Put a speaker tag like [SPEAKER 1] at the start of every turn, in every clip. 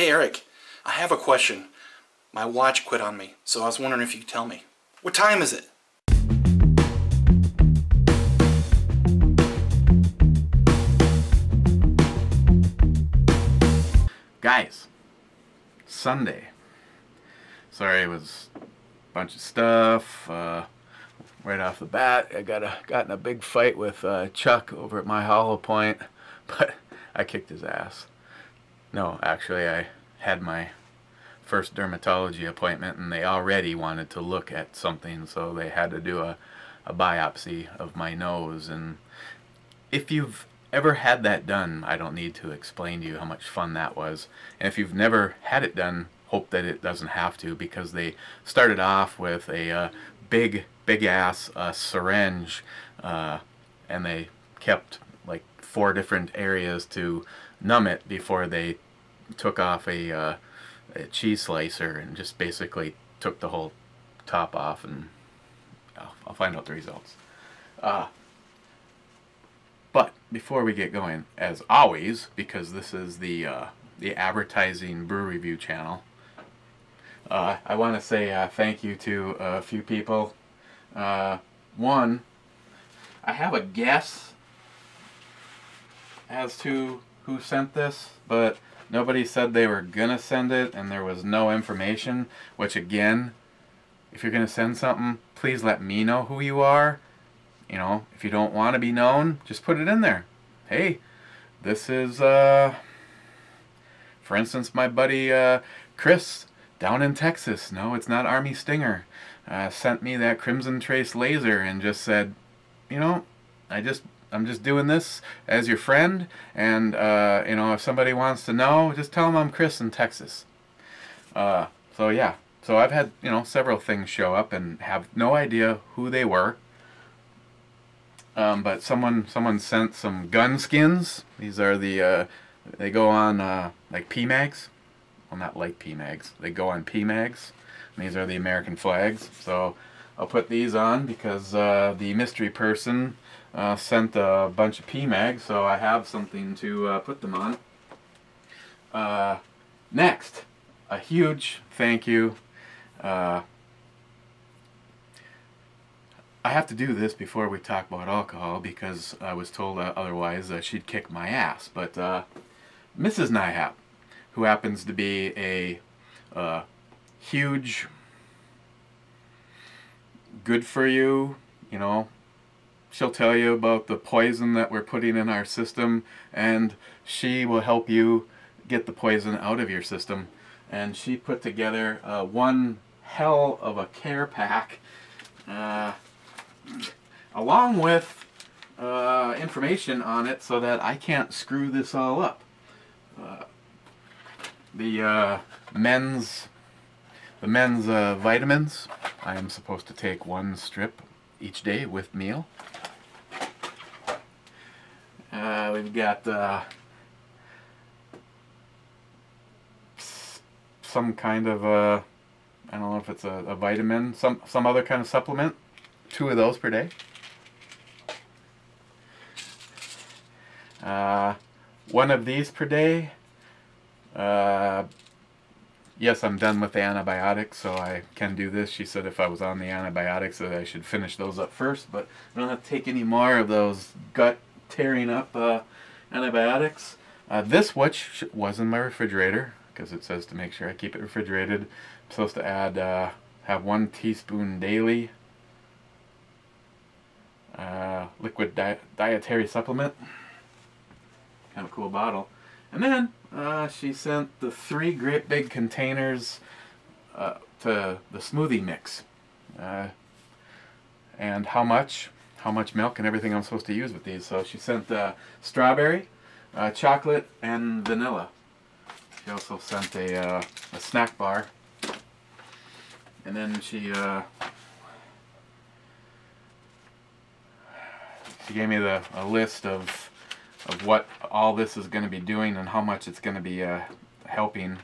[SPEAKER 1] Hey Eric, I have a question. My watch quit on me, so I was wondering if you could tell me. What time is it?
[SPEAKER 2] Guys, Sunday. Sorry, it was a bunch of stuff. Right off the bat, I got in a big fight with Chuck over at my Hollow Point, but I kicked his ass. No, actually, I had my first dermatology appointment, and they already wanted to look at something, so they had to do a biopsy of my nose. And if you've ever had that done, I don't need to explain to you how much fun that was. And if you've never had it done, hope that it doesn't have to, because they started off with a big ass syringe, and they kept like 4 different areas to numb it before they took off a cheese slicer and just basically took the whole top off. And I'll find out the results. But before we get going, as always, because this is the advertising brew review channel, I want to say thank you to a few people. One, I have a guess as to who sent this, but nobody said they were gonna send it, and there was no information. Which, again, if you're gonna send something, please let me know who you are. You know, if you don't want to be known, just put it in there. Hey, this is, for instance, my buddy Chris down in Texas. No, it's not Army Stinger. Sent me that Crimson Trace laser and just said, you know, I'm just doing this as your friend, and you know, if somebody wants to know, just tell them I'm Chris in Texas. So yeah, so I've had, you know, several things show up and have no idea who they were. But someone sent some gun skins. These are the they go on like PMags. Well, not like PMags. They go on PMags. And these are the American flags. So I'll put these on because the mystery person sent a bunch of PMags, so I have something to put them on. Next, a huge thank you. I have to do this before we talk about alcohol because I was told otherwise she'd kick my ass. But Mrs. Nyhap, who happens to be a huge good for you, you know, she'll tell you about the poison that we're putting in our system, and she will help you get the poison out of your system. And she put together one hell of a care pack, along with information on it so that I can't screw this all up. The men's vitamins. I am supposed to take 1 strip each day with meal. We've got some kind of I don't know if it's a vitamin, some other kind of supplement. 2 of those per day. One of these per day. Yes, I'm done with the antibiotics, so I can do this. She said if I was on the antibiotics that I should finish those up first, but I don't have to take any more of those gut-tearing up antibiotics. This, which was in my refrigerator, because it says to make sure I keep it refrigerated, I'm supposed to add, have 1 teaspoon daily. Liquid dietary supplement. Kind of cool bottle. And then she sent the 3 great big containers to the smoothie mix. And how much milk and everything I'm supposed to use with these. So she sent strawberry, chocolate, and vanilla. She also sent a snack bar. And then she gave me a list of what all this is going to be doing and how much it's going to be helping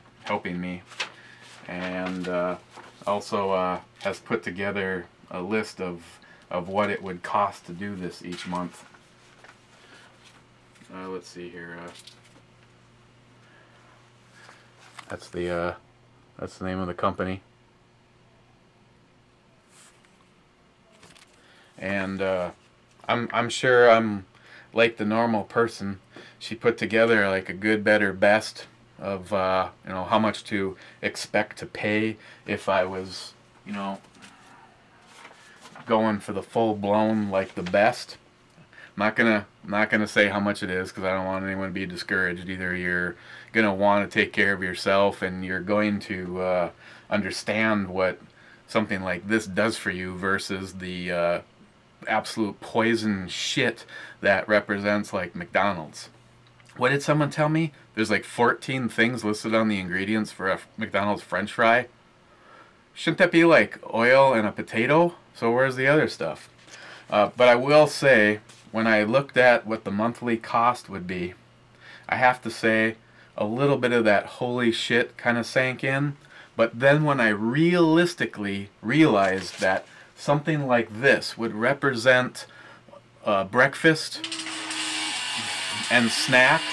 [SPEAKER 2] me, and also has put together a list of what it would cost to do this each month. Let's see here. That's the name of the company. And I'm sure I'm like the normal person. She put together like a good, better, best of you know, how much to expect to pay if I was, you know, going for the full blown like the best. I'm not gonna say how much it is because I don't want anyone to be discouraged. Either you're gonna want to take care of yourself and you're going to understand what something like this does for you versus the absolute poison shit that represents like McDonald's. What did someone tell me? There's like 14 things listed on the ingredients for a McDonald's French fry. Shouldn't that be like oil and a potato? So where's the other stuff? But I will say, when I looked at what the monthly cost would be, I have to say a little bit of that holy shit kind of sank in. But then when I realistically realized that something like this would represent breakfast and snacks,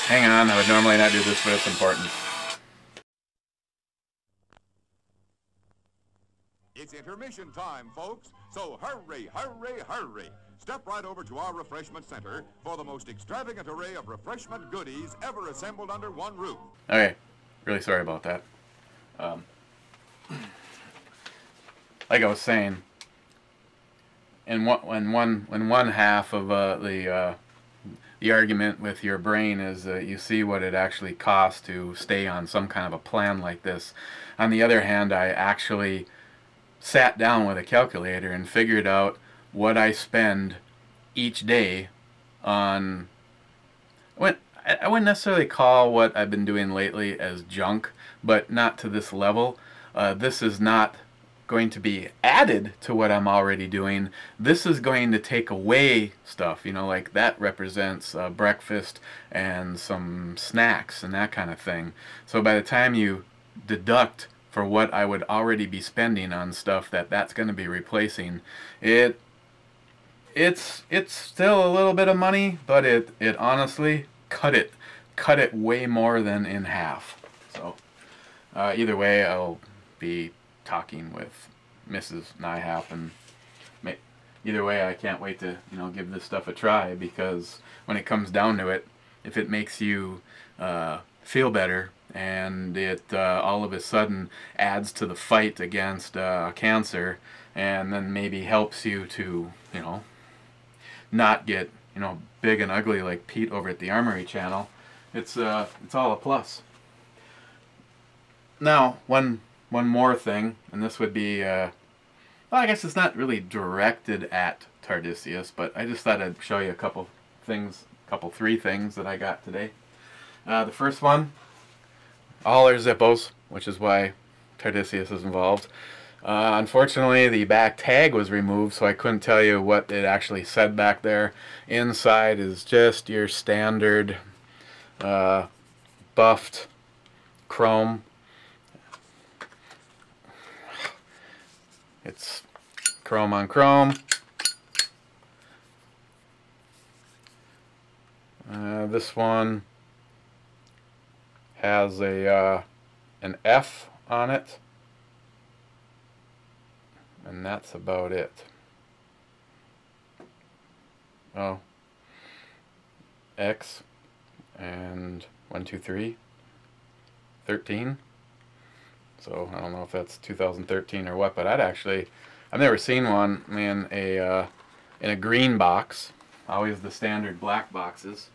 [SPEAKER 2] hang on, I would normally not do this, but it's important.
[SPEAKER 3] It's intermission time, folks, so hurry, hurry, hurry. Step right over to our refreshment center for the most extravagant array of refreshment goodies ever assembled under one roof.
[SPEAKER 2] Okay, really sorry about that. Like I was saying, when one half of the argument with your brain is that you see what it actually costs to stay on some kind of a plan like this. On the other hand, I actually sat down with a calculator and figured out what I spend each day on I wouldn't necessarily call what I've been doing lately as junk, but not to this level. This is not going to be added to what I'm already doing. This is going to take away stuff, you know, like that represents breakfast and some snacks and that kind of thing. So by the time you deduct for what I would already be spending on stuff that's going to be replacing, it's still a little bit of money, but it honestly cut it way more than in half. So either way, I'll be talking with Mrs. Nyhap, and either way, I can't wait to, you know, give this stuff a try, because when it comes down to it, if it makes you feel better and it all of a sudden adds to the fight against cancer, and then maybe helps you to, you know, not get, you know, big and ugly like Pete over at the Armory Channel, it's all a plus. Now, one more thing, and this would be, well, I guess it's not really directed at Tardisius, but I just thought I'd show you a couple three things that I got today. The first one, all are Zippos, which is why Tardisius is involved. Unfortunately, the back tag was removed, so I couldn't tell you what it actually said back there. Inside is just your standard buffed chrome. It's chrome on chrome. This one has an F on it, and that's about it. Oh, X and 1, 2, 3, 13. So I don't know if that's 2013 or what, but I've never seen one in a green box. Always the standard black boxes.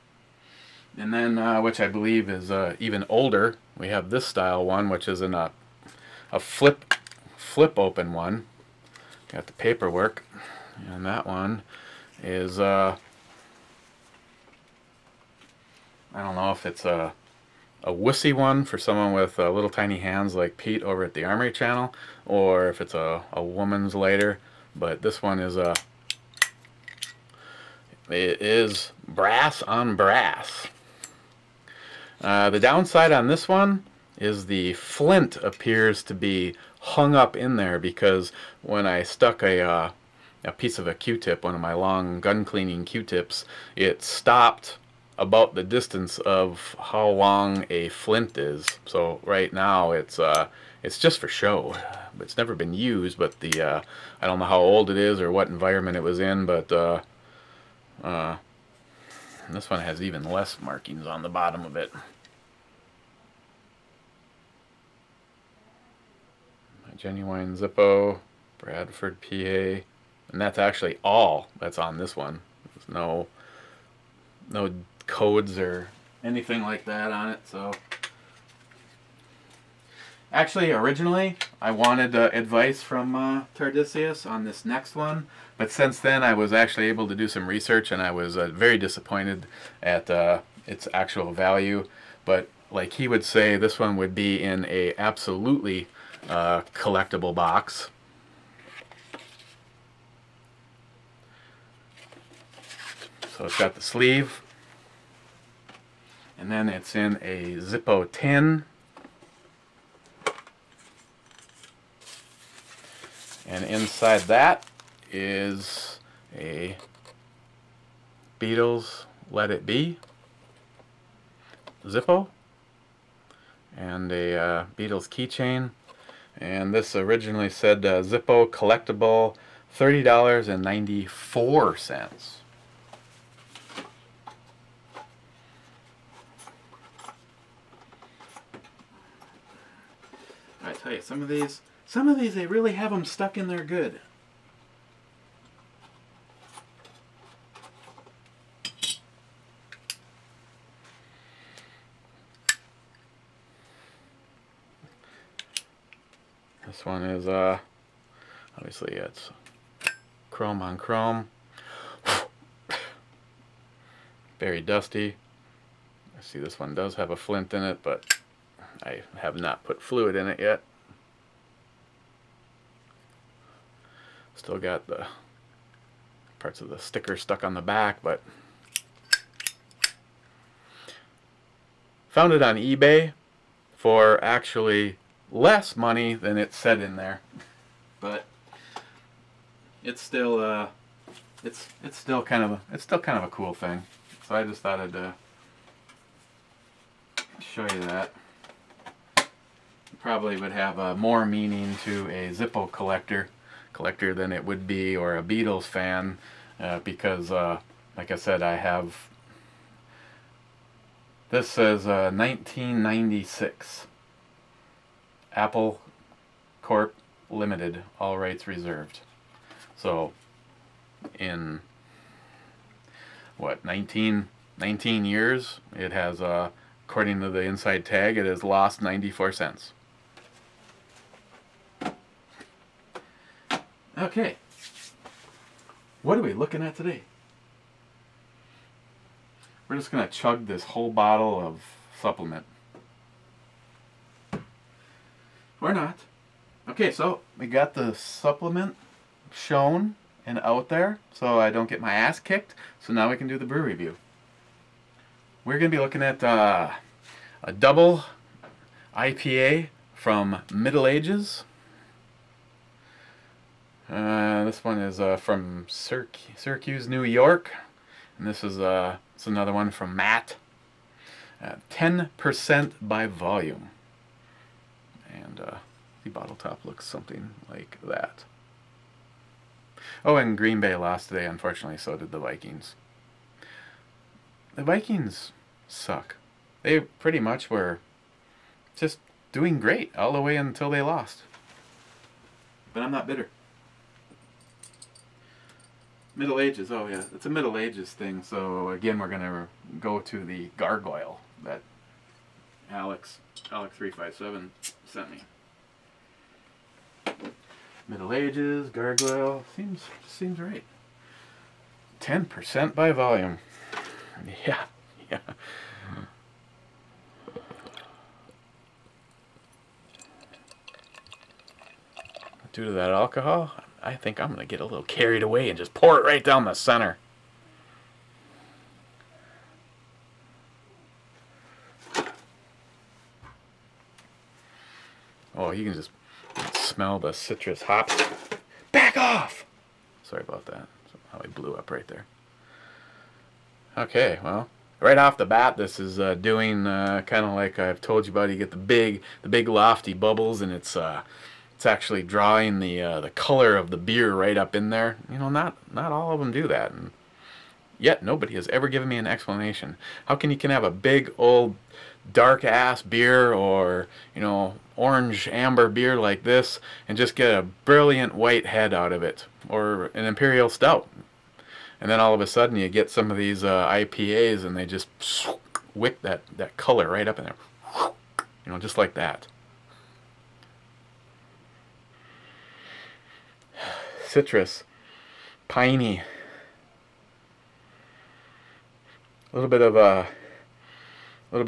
[SPEAKER 2] And then, which I believe is even older, we have this style one, which is in a flip open one. Got the paperwork, and that one is I don't know if it's a wussy one for someone with little tiny hands like Pete over at the Armory Channel, or if it's a woman's lighter. But this one is it is brass on brass. The downside on this one is the flint appears to be hung up in there, because when I stuck a a piece of a Q-tip, one of my long gun cleaning Q-tips. It stopped about the distance of how long a flint is. So right now it's just for show. It's never been used, but I don't know how old it is or what environment it was in, but this one has even less markings on the bottom of it. Genuine Zippo, Bradford, PA, and that's actually all that's on this one. There's no codes or anything like that on it. So actually, originally I wanted advice from Tardisius on this next one, but since then I was actually able to do some research, and I was very disappointed at its actual value. But like he would say, this one would be in a absolutely collectible box. So it's got the sleeve, and then it's in a Zippo tin, and inside that is a Beatles Let It Be Zippo and a Beatles keychain. And this originally said Zippo collectible, $30.94. I tell you, some of these they really have them stuck in there good. This one is obviously it's chrome on chrome, very dusty. I see this one does have a flint in it, but I have not put fluid in it yet. Still got the parts of the sticker stuck on the back, but found it on eBay for actually less money than it said in there, but it's still it's still kind of a cool thing. So I just thought I'd show you that. Probably would have more meaning to a Zippo collector than it would be, or a Beatles fan, because like I said, I have, this says 1996 Apple Corp Limited, all rights reserved. So in what, 19 years, it has according to the inside tag, it has lost 94 cents. Okay, what are we looking at today? We're just going to chug this whole bottle of supplement. Or not. Okay, so we got the supplement shown and out there, so I don't get my ass kicked. So now we can do the brew review. We're going to be looking at a double IPA from Middle Ages. This one is from Syracuse, New York, and this is it's another one from Matt. 10% by volume, and the bottle top looks something like that. Oh, and Green Bay lost today, unfortunately. So did the Vikings. The Vikings suck. They pretty much were just doing great all the way until they lost. But I'm not bitter. Middle Ages, oh yeah, it's a Middle Ages thing. So again, we're gonna go to the gargoyle that Alex357 sent me. Middle Ages, gargoyle, seems right. 10% by volume. Yeah. Due to that alcohol, I think I'm going to get a little carried away and just pour it right down the center. Oh, you can just smell the citrus hops. Back off! Sorry about that. How I blew up right there. Okay, well, right off the bat, this is doing kind of like I've told you about. You get the big lofty bubbles, and it's actually drawing the color of the beer right up in there. You know, not all of them do that, and yet nobody has ever given me an explanation. How can you have a big old dark ass beer, or you know, orange amber beer like this, and just get a brilliant white head out of it, or an imperial stout? And then all of a sudden you get some of these IPAs, and they just wick that color right up in there. You know, just like that. Citrus. Piney. A little bit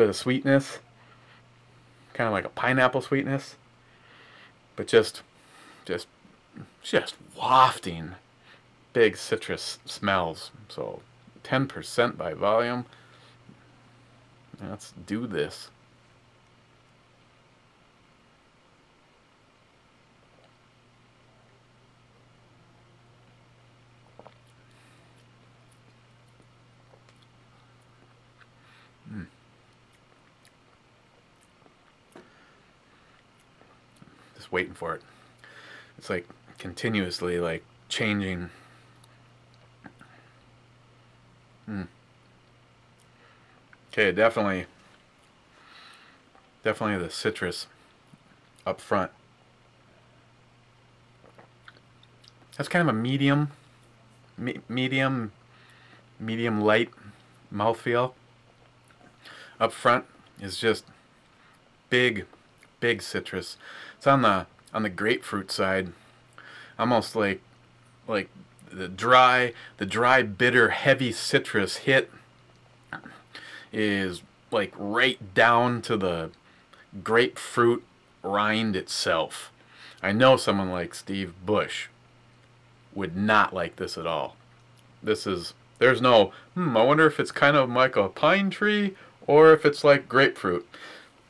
[SPEAKER 2] of sweetness. Kind of like a pineapple sweetness. But just wafting big citrus smells. So 10% by volume. Let's do this. Just waiting for it. It's like continuously like changing. Okay, definitely the citrus up front. That's kind of a medium light mouthfeel. Up front is just big citrus. It's on the grapefruit side, almost like the dry bitter heavy citrus hit is like right down to the grapefruit rind itself. I know someone like Steve Bush would not like this at all. There's no, I wonder if it's kind of like a pine tree or if it's like grapefruit.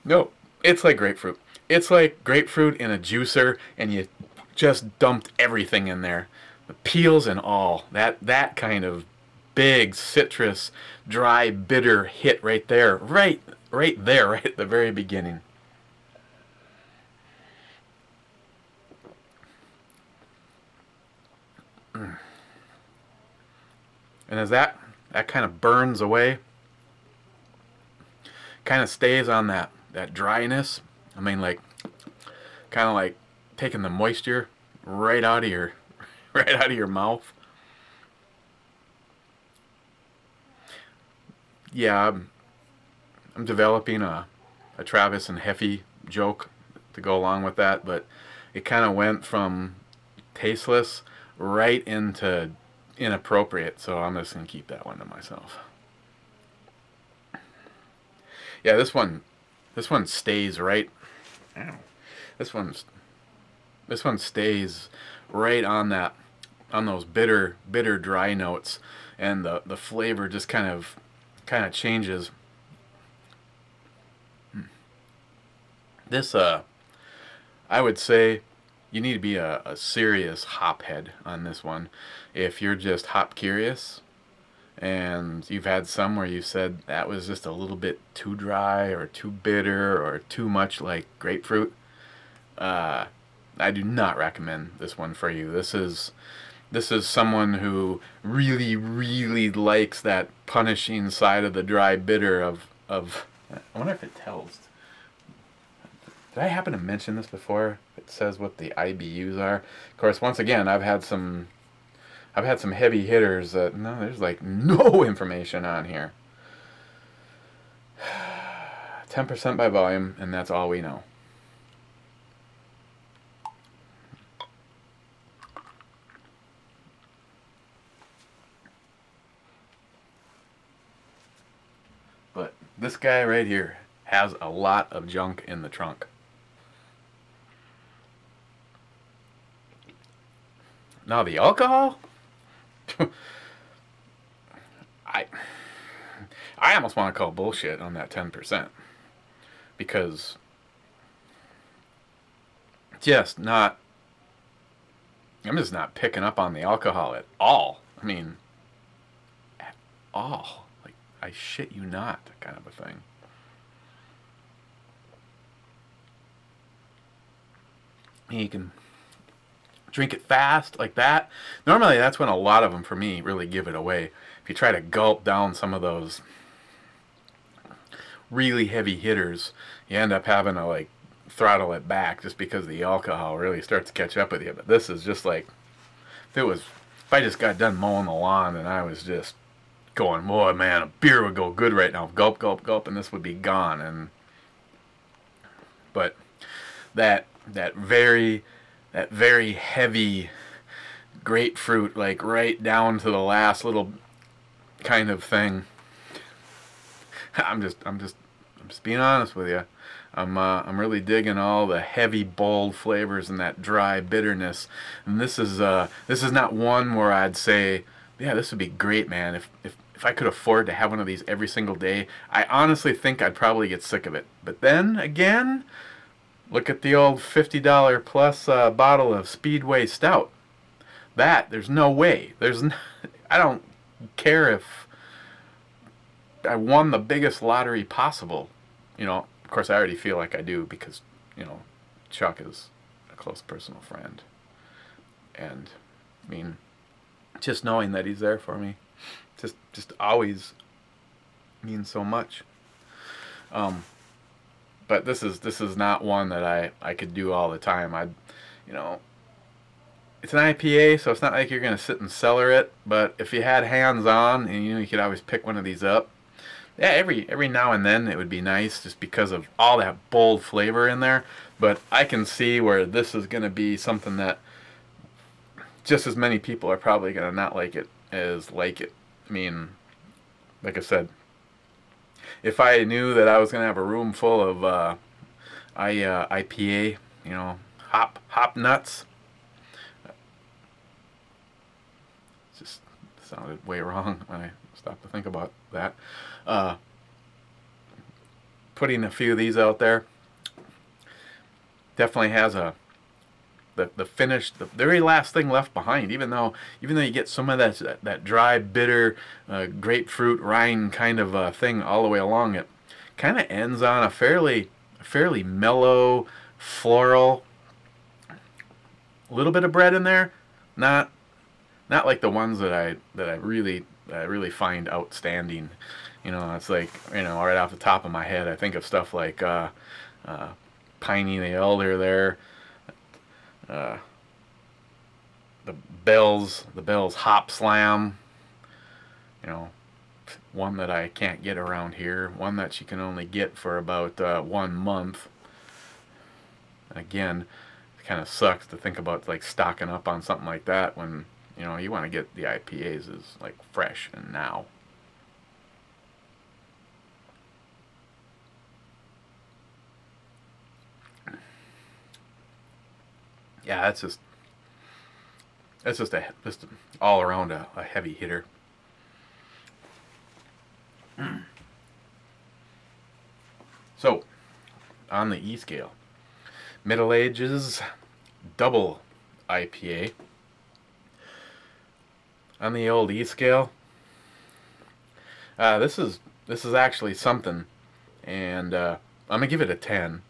[SPEAKER 2] No, it's like grapefruit. It's like grapefruit in a juicer, and you just dumped everything in there. The peels and all. That kind of big citrus, dry, bitter hit right there. Right there, right at the very beginning. And as that kind of burns away, kind of stays on that dryness. I mean, like, kind of like taking the moisture right out of your mouth. Yeah, I'm developing a Travis and Heffy joke to go along with that, but it kind of went from tasteless right into inappropriate, so I'm just gonna keep that one to myself. Yeah, this one stays right. Ow. This one stays right on those bitter dry notes, and the flavor just kind of changes. This I would say you need to be a serious hop head on this one. If you're just hop curious and you've had some where you said that was just a little bit too dry or too bitter or too much like grapefruit, I do not recommend this one for you. This is someone who really likes that punishing side of the dry bitter of I wonder if it tells. Did I happen to mention this before? It says what the IBUs are. Of course, once again, I've had some heavy hitters that no, there's like no information on here. 10% by volume, and that's all we know. But this guy right here has a lot of junk in the trunk. Now the alcohol, I almost want to call bullshit on that 10%, because just not, I'm just not picking up on the alcohol at all. I mean, at all. Like, I shit you not, kind of a thing. You can drink it fast like that. Normally, that's when a lot of them, for me, really give it away. If you try to gulp down some of those really heavy hitters, you end up having to, like, throttle it back just because the alcohol really starts to catch up with you. But this is just like, if I just got done mowing the lawn and I was just going, boy, man, a beer would go good right now. Gulp, gulp, gulp, and this would be gone. But that very heavy grapefruit, like right down to the last little kind of thing. I'm just being honest with you. I'm really digging all the heavy, bold flavors and that dry bitterness. And this is not one where I'd say, yeah, this would be great, man. If I could afford to have one of these every single day, I honestly think I'd probably get sick of it. But then again, look at the old $50 plus bottle of Speedway Stout. There's no way. I don't care if I won the biggest lottery possible. You know, of course, I already feel like I do because, you know, Chuck is a close personal friend. And, I mean, just knowing that he's there for me just always means so much. But this is not one that I could do all the time. You know, it's an IPA, so it's not like you're going to sit and cellar it. But if you had hands on, and, you know, you could always pick one of these up. Yeah, every now and then it would be nice just because of all that bold flavor in there. But I can see where this is going to be something that just as many people are probably going to not like it as like it. I mean, like I said, if I knew that I was going to have a room full of IPA, you know, hop nuts, it just sounded way wrong when I stopped to think about that. Putting a few of these out there definitely has the finish, the very last thing left behind. Even though you get some of that dry, bitter grapefruit rind kind of thing all the way along, it kind of ends on a fairly mellow, floral. A little bit of bread in there, not like the ones that I really find outstanding. You know, it's like, you know, right off the top of my head, I think of stuff like Piney the Elder there, the Bell's Hop Slam, you know, one that I can't get around here, one that you can only get for about 1 month. Again, it kind of sucks to think about like stocking up on something like that when, you know, you want to get the IPAs is like fresh and now. Yeah, that's just all around a heavy hitter. So, on the E scale, Middle Ages double IPA. On the old E scale, this is actually something, and I'm gonna give it a 10.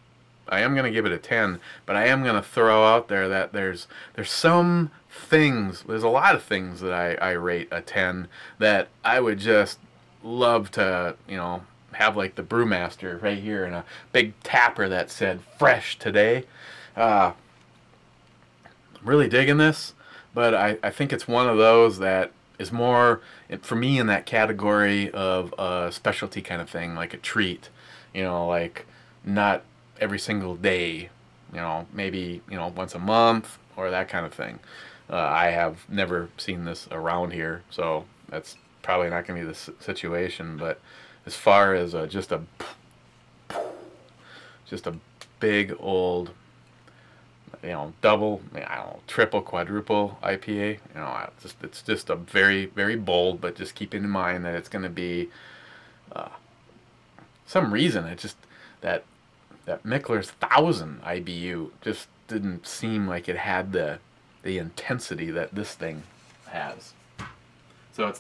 [SPEAKER 2] I am gonna give it a 10, but I am gonna throw out there that there's some things, there's a lot of things that I rate a 10 that I would just love to, you know, have like the brewmaster right here and a big tapper that said fresh today. I'm really digging this, but I think it's one of those that is more, for me, in that category of a specialty kind of thing, like a treat, you know, like not every single day, you know, maybe, you know, once a month or that kind of thing. I have never seen this around here, so that's probably not going to be the situation. But as far as just a big old, you know, double, I don't know, triple, quadruple IPA, you know, it's just a very, very bold, but just keeping in mind that it's going to be some reason it just that Mickler's 1000 IBU just didn't seem like it had the the intensity that this thing has. So it is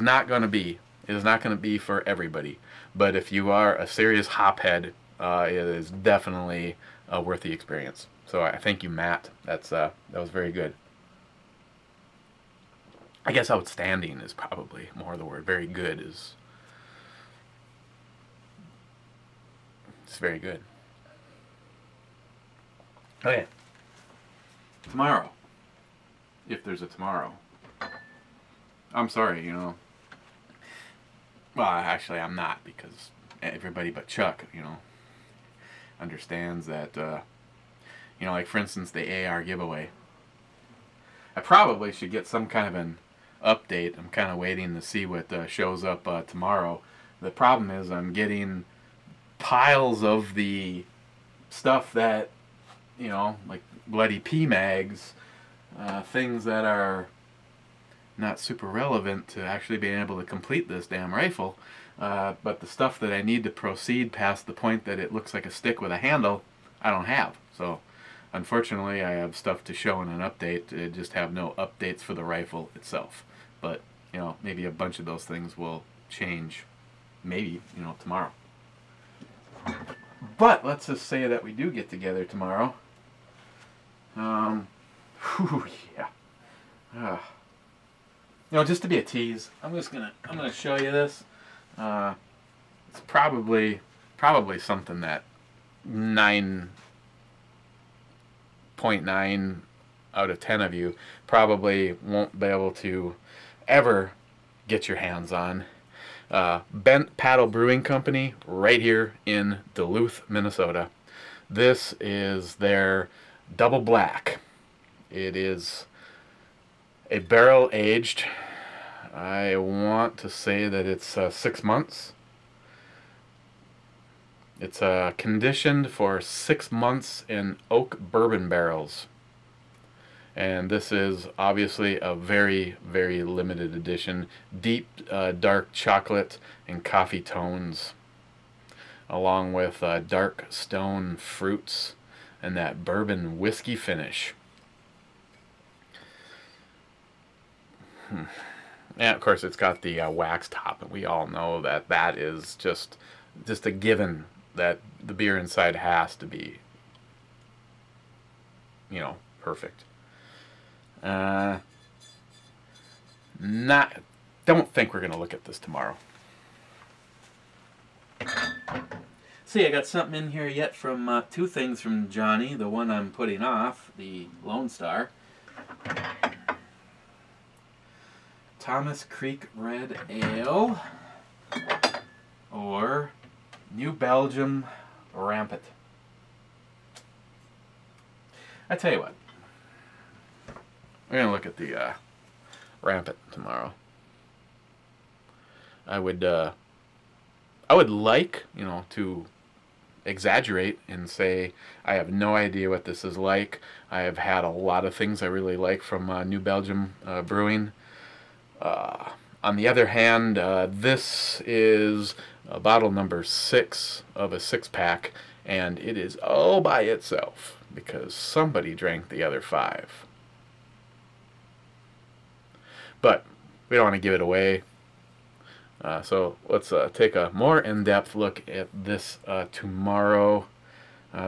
[SPEAKER 2] not going to be for everybody. But if you are a serious hophead, it is definitely worth the experience. So I thank you, Matt. That was very good. I guess outstanding is probably more the word. Very good is... It's very good. Okay. Tomorrow. If there's a tomorrow. I'm sorry, you know. Well, actually, I'm not, because everybody but Chuck, you know, understands that, you know, like, for instance, the AR giveaway. I probably should get some kind of an update. I'm kind of waiting to see what shows up tomorrow. The problem is I'm getting piles of the stuff that, you know, like bloody PMags, things that are not super relevant to actually being able to complete this damn rifle, but the stuff that I need to proceed past the point that it looks like a stick with a handle, I don't have. So unfortunately I have stuff to show in an update. I just have no updates for the rifle itself. But, you know, maybe a bunch of those things will change, maybe, you know, tomorrow. But let's just say that we do get together tomorrow. Whew, yeah. You know, just to be a tease, I'm gonna show you this. It's probably something that 9.9 out of 10 of you probably won't be able to ever get your hands on. Bent Paddle Brewing Company, right here in Duluth, Minnesota. This is their Double Black. It is a barrel aged. I want to say that it's 6 months. It's conditioned for 6 months in oak bourbon barrels. And this is obviously a very, very limited edition. Deep dark chocolate and coffee tones, along with dark stone fruits and that bourbon whiskey finish. And of course it's got the wax top, and we all know that that is just a given, that the beer inside has to be, you know, perfect. Don't think we're gonna look at this tomorrow. See, I got something in here yet from two things from Johnny. The one I'm putting off, the Lone Star. Thomas Creek Red Ale, or New Belgium Rampant. I tell you what, we're gonna look at the Rampant tomorrow. I would like, you know, to exaggerate and say I have no idea what this is like. I have had a lot of things I really like from New Belgium Brewing. On the other hand, this is bottle number 6 of a 6-pack, and it is all by itself because somebody drank the other 5. But we don't want to give it away. So let's take a more in-depth look at this tomorrow.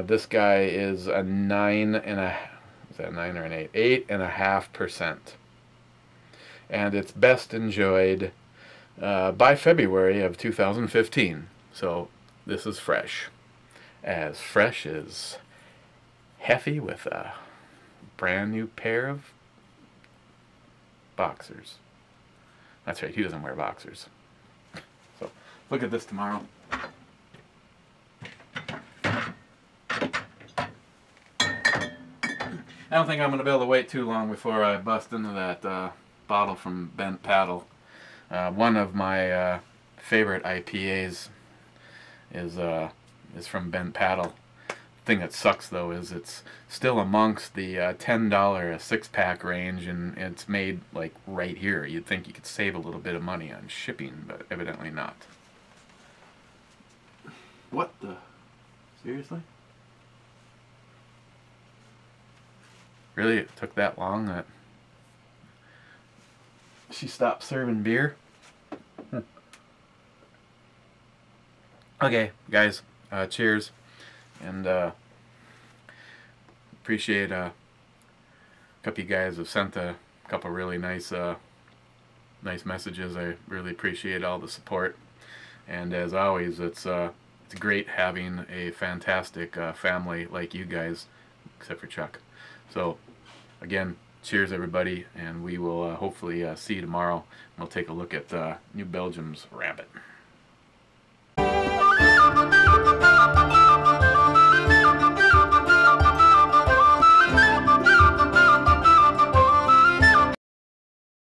[SPEAKER 2] This guy is a 9 and a, is that a 9 or an 8? 8.5%. And it's best enjoyed by February of 2015. So this is fresh as Heffy with a brand new pair of boxers. That's right, he doesn't wear boxers. So look at this tomorrow. I don't think I'm going to be able to wait too long before I bust into that bottle from Bent Paddle. One of my favorite IPAs is from Bent Paddle. The thing that sucks though is it's still amongst the $10 a 6-pack range, and it's made like right here. You'd think you could save a little bit of money on shipping, but evidently not. What the? Seriously? Really, it took that long that she stopped serving beer. Okay, guys, cheers, and appreciate a couple of you guys have sent a couple really nice nice messages. I really appreciate all the support, and as always, it's great having a fantastic family like you guys, except for Chuck. So again, cheers everybody, and we will hopefully see you tomorrow. We'll take a look at New Belgium's rabbit.